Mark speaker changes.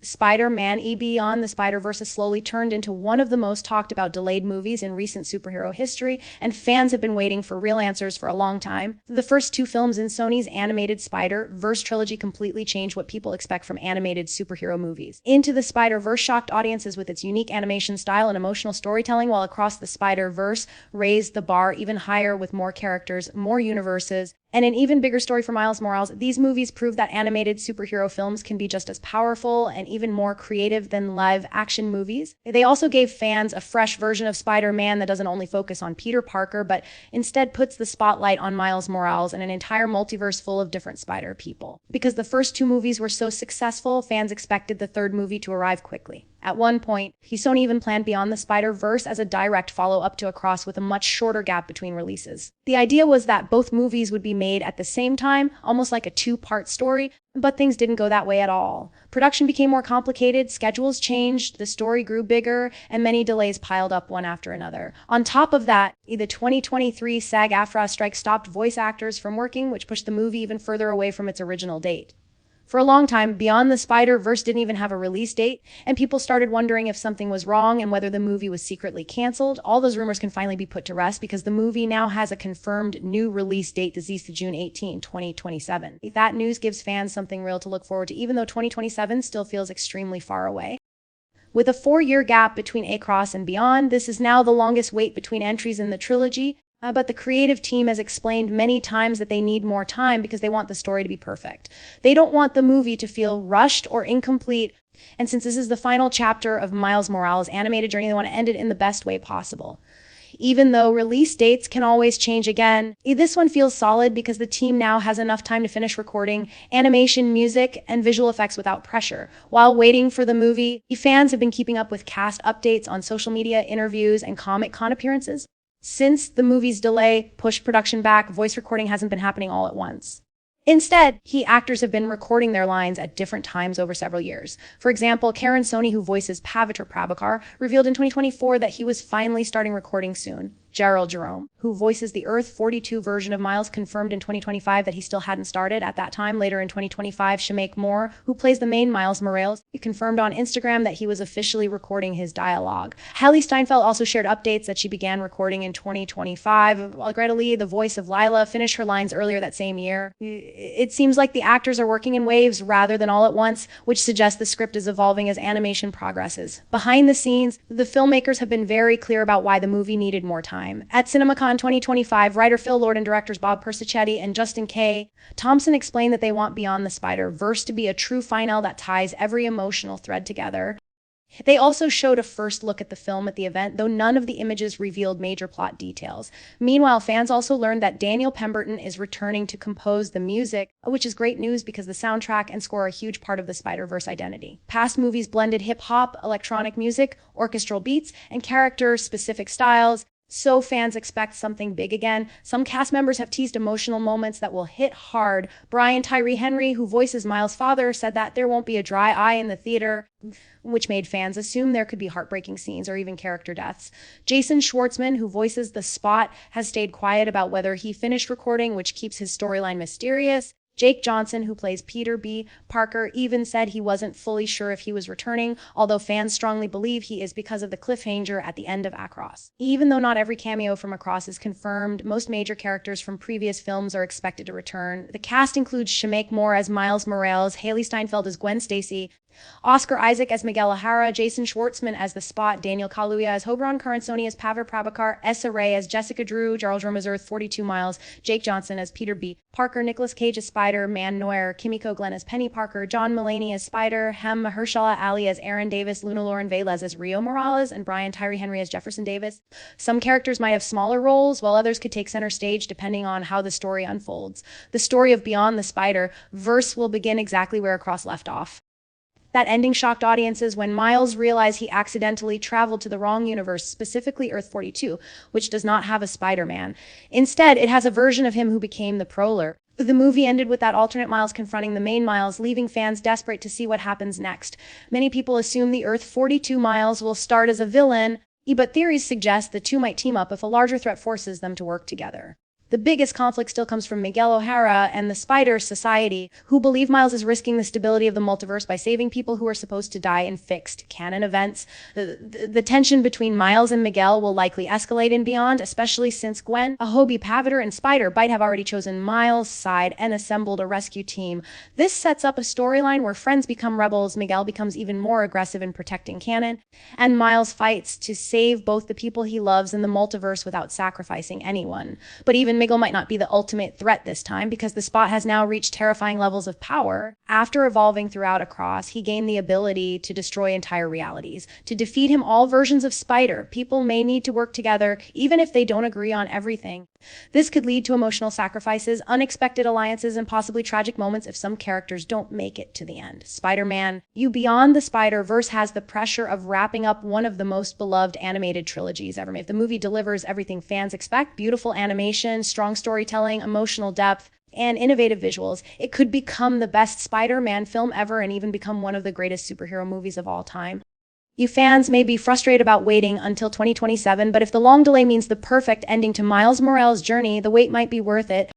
Speaker 1: Spider-Man Beyond the Spider-Verse has slowly turned into one of the most talked about delayed movies in recent superhero history, and fans have been waiting for real answers for a long time. The first two films in Sony's animated Spider-Verse trilogy completely changed what people expect from animated superhero movies. Into the Spider-Verse shocked audiences with its unique animation style and emotional storytelling, while Across the Spider-Verse raised the bar even higher with more characters, more universes, and an even bigger story for Miles Morales. These movies prove that animated superhero films can be just as powerful and even more creative than live-action movies. They also gave fans a fresh version of Spider-Man that doesn't only focus on Peter Parker, but instead puts the spotlight on Miles Morales and an entire multiverse full of different Spider people. Because the first two movies were so successful, fans expected the third movie to arrive quickly. At one point, Sony even planned Beyond the Spider-Verse as a direct follow-up to Across with a much shorter gap between releases. The idea was that both movies would be made at the same time, almost like a two-part story, but things didn't go that way at all. Production became more complicated, schedules changed, the story grew bigger, and many delays piled up one after another. On top of that, the 2023 SAG-AFTRA strike stopped voice actors from working, which pushed the movie even further away from its original date. For a long time, Beyond the Spider-Verse didn't even have a release date, and people started wondering if something was wrong and whether the movie was secretly canceled. All those rumors can finally be put to rest because the movie now has a confirmed new release date, June 18, 2027. That news gives fans something real to look forward to, even though 2027 still feels extremely far away. With a 4-year gap between Across and Beyond, this is now the longest wait between entries in the trilogy. But the creative team has explained many times that they need more time because they want the story to be perfect. They don't want the movie to feel rushed or incomplete. And since this is the final chapter of Miles Morales' animated journey, they want to end it in the best way possible. Even though release dates can always change again, this one feels solid because the team now has enough time to finish recording animation, music, and visual effects without pressure. While waiting for the movie, fans have been keeping up with cast updates on social media, interviews, and Comic-Con appearances. Since the movie's delay pushed production back, voice recording hasn't been happening all at once. Instead, actors have been recording their lines at different times over several years. For example, Karan Soni, who voices Pavitr Prabhakar, revealed in 2024 that he was finally starting recording soon. Gerald Jerome, who voices the Earth-42 version of Miles, confirmed in 2025 that he still hadn't started at that time. Later in 2025, Shameik Moore, who plays the main Miles Morales, confirmed on Instagram that he was officially recording his dialogue. Hailee Steinfeld also shared updates that she began recording in 2025, while Greta Lee, the voice of Lila, finished her lines earlier that same year. It seems like the actors are working in waves rather than all at once, which suggests the script is evolving as animation progresses. Behind the scenes, the filmmakers have been very clear about why the movie needed more time. At CinemaCon 2025, writer Phil Lord and directors Bob Persichetti and Justin K. Thompson explained that they want Beyond the Spider-Verse to be a true final that ties every emotional thread together. They also showed a first look at the film at the event, though none of the images revealed major plot details. Meanwhile, fans also learned that Daniel Pemberton is returning to compose the music, which is great news because the soundtrack and score are a huge part of the Spider-Verse identity. Past movies blended hip-hop, electronic music, orchestral beats, and character-specific styles, so fans expect something big again. Some cast members have teased emotional moments that will hit hard. Brian Tyree Henry, who voices Miles' father, said that there won't be a dry eye in the theater, which made fans assume there could be heartbreaking scenes or even character deaths. Jason Schwartzman, who voices the Spot, has stayed quiet about whether he finished recording, which keeps his storyline mysterious. Jake Johnson, who plays Peter B. Parker, even said he wasn't fully sure if he was returning, although fans strongly believe he is because of the cliffhanger at the end of Across. Even though not every cameo from Across is confirmed, most major characters from previous films are expected to return. The cast includes Shameik Moore as Miles Morales, Hailee Steinfeld as Gwen Stacy, Oscar Isaac as Miguel O'Hara, Jason Schwartzman as The Spot, Daniel Kaluuya as Oberon, Karan Soni as Pavitr Prabhakar, Issa Rae as Jessica Drew, Charles Jerome as Earth-42 Miles, Jake Johnson as Peter B. Parker, Nicolas Cage as Spider-Man Noir, Kimiko Glenn as Penny Parker, John Mulaney as Spider, Hem Mahershala Ali as Aaron Davis, Luna Lauren Velez as Rio Morales, and Brian Tyree Henry as Jefferson Davis. Some characters might have smaller roles, while others could take center stage depending on how the story unfolds. The story of Beyond the Spider-Verse will begin exactly where Across left off. That ending shocked audiences when Miles realized he accidentally traveled to the wrong universe, specifically Earth-42, which does not have a Spider-Man. Instead, it has a version of him who became the Prowler. The movie ended with that alternate Miles confronting the main Miles, leaving fans desperate to see what happens next. Many people assume the Earth-42 Miles will start as a villain, but theories suggest the two might team up if a larger threat forces them to work together. The biggest conflict still comes from Miguel O'Hara and the Spider Society, who believe Miles is risking the stability of the multiverse by saving people who are supposed to die in fixed canon events. The tension between Miles and Miguel will likely escalate in Beyond, especially since Gwen, Ahobi Paviter, and Spider-Bite have already chosen Miles' side and assembled a rescue team. This sets up a storyline where friends become rebels, Miguel becomes even more aggressive in protecting canon, and Miles fights to save both the people he loves and the multiverse without sacrificing anyone. But even Miguel might not be the ultimate threat this time, because the Spot has now reached terrifying levels of power. After evolving throughout Across, he gained the ability to destroy entire realities. To defeat him, all versions of Spider, people may need to work together, even if they don't agree on everything. This could lead to emotional sacrifices, unexpected alliances, and possibly tragic moments if some characters don't make it to the end. Spider-Man: Beyond the Spider-Verse has the pressure of wrapping up one of the most beloved animated trilogies ever made. If the movie delivers everything fans expect, beautiful animation, strong storytelling, emotional depth, and innovative visuals, it could become the best Spider-Man film ever and even become one of the greatest superhero movies of all time. You fans may be frustrated about waiting until 2027, but if the long delay means the perfect ending to Miles Morales' journey, the wait might be worth it.